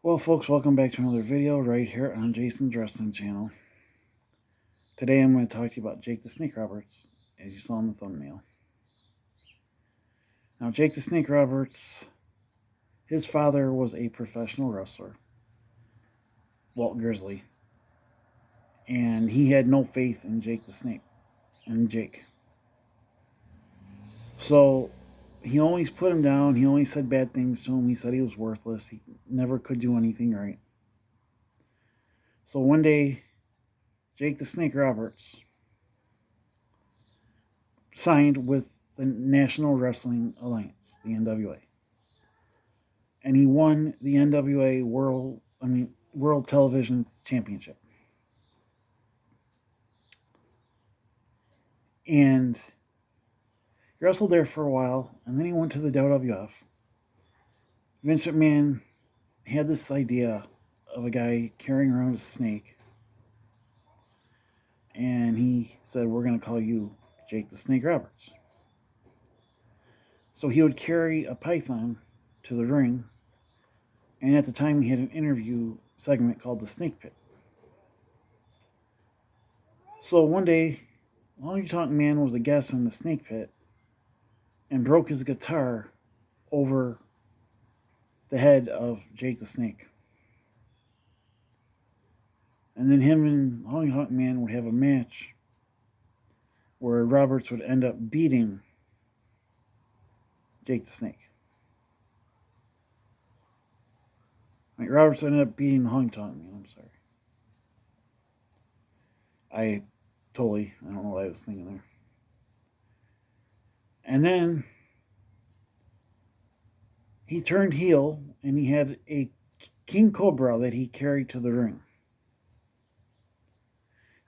Well, folks, welcome back to another video right here on Jason's Wrestling Channel. Today I'm going to talk to you about Jake the Snake Roberts, as you saw in the thumbnail. Now, Jake the Snake Roberts, his father was a professional wrestler, Walt Grizzly, and he had no faith in Jake the Snake, and Jake. So he always put him down. He always said bad things to him. He said he was worthless. He never could do anything right. So one day, Jake the Snake Roberts signed with the National Wrestling Alliance, the NWA. And he won the NWA World Television Championship. And he wrestled there for a while, and then he went to the WWF. Vince McMahon had this idea of a guy carrying around a snake, and he said, "We're going to call you Jake the Snake Roberts." So he would carry a python to the ring, and at the time he had an interview segment called The Snake Pit. So one day, Honky Tonk Man was a guest in the Snake Pit and broke his guitar over the head of Jake the Snake. And then him and Honky Tonk Man would have a match where Roberts would end up beating Jake the Snake. Roberts ended up beating Honky Tonk Man, I'm sorry. I don't know what I was thinking there. And then he turned heel and he had a king cobra that he carried to the ring.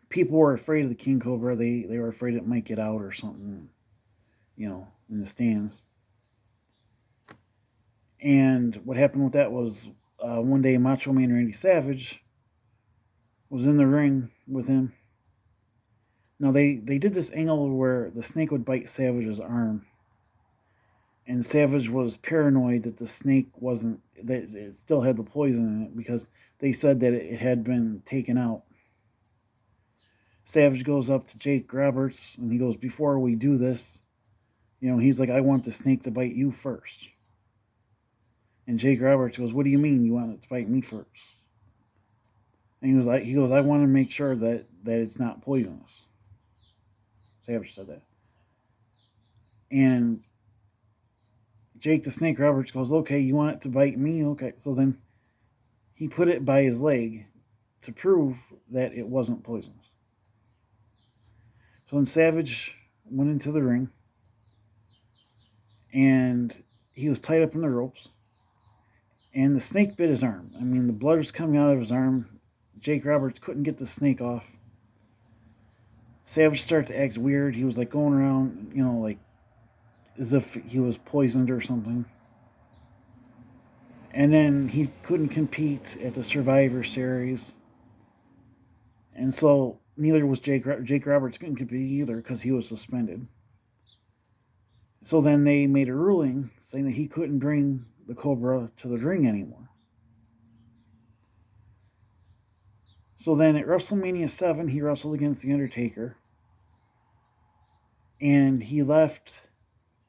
People were afraid of the king cobra. They were afraid it might get out or something, in the stands. And what happened with that was one day Macho Man Randy Savage was in the ring with him. Now they did this angle where the snake would bite Savage's arm, and Savage was paranoid that the snake that it still had the poison in it, because they said that it had been taken out. Savage goes up to Jake Roberts and he goes, "Before we do this, he's like, I want the snake to bite you first." And Jake Roberts goes, "What do you mean you want it to bite me first?" And he goes, "I want to make sure that it's not poisonous." Savage said that. And Jake the Snake Roberts goes, "Okay, you want it to bite me? Okay." So then he put it by his leg to prove that it wasn't poisonous. So then Savage went into the ring, and he was tied up in the ropes, and the snake bit his arm. I mean, the blood was coming out of his arm. Jake Roberts couldn't get the snake off. Savage started to act weird. He was like going around, like as if he was poisoned or something. And then he couldn't compete at the Survivor Series. And so neither was Jake Roberts couldn't compete either because he was suspended. So then they made a ruling saying that he couldn't bring the Cobra to the ring anymore. So then at WrestleMania 7, he wrestled against The Undertaker. And he left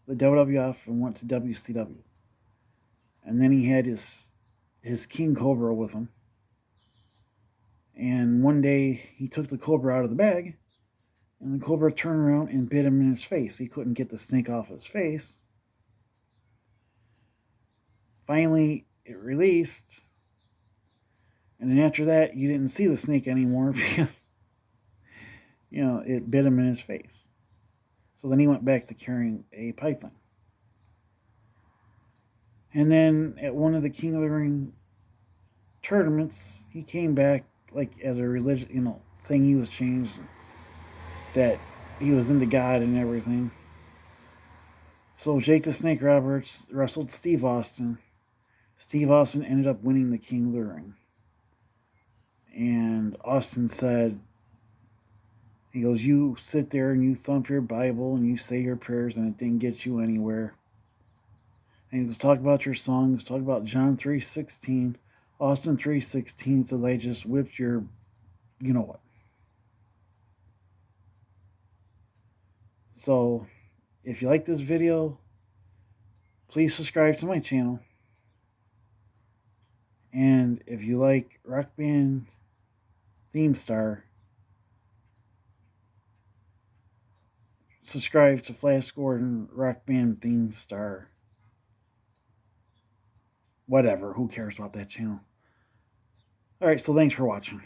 the WWF and went to WCW. And then he had his King Cobra with him. And one day he took the Cobra out of the bag, and the Cobra turned around and bit him in his face. He couldn't get the snake off his face. Finally, it released. And then after that, you didn't see the snake anymore because, it bit him in his face. So then he went back to carrying a python. And then at one of the King of the Ring tournaments, he came back like as a religion, saying he was changed, that he was into God and everything. So Jake the Snake Roberts wrestled Steve Austin. Steve Austin ended up winning the King of the Ring. And Austin said, he goes, "You sit there and you thump your Bible and you say your prayers and it didn't get you anywhere." And he was talking about your songs, talking about John 3:16. Austin 316, so they just whipped your, you know what. So, if you like this video, please subscribe to my channel. And if you like Rock Band Theme Star, subscribe to Flash Gordon Rock Band Theme Star. Whatever, who cares about that channel? Alright, so thanks for watching.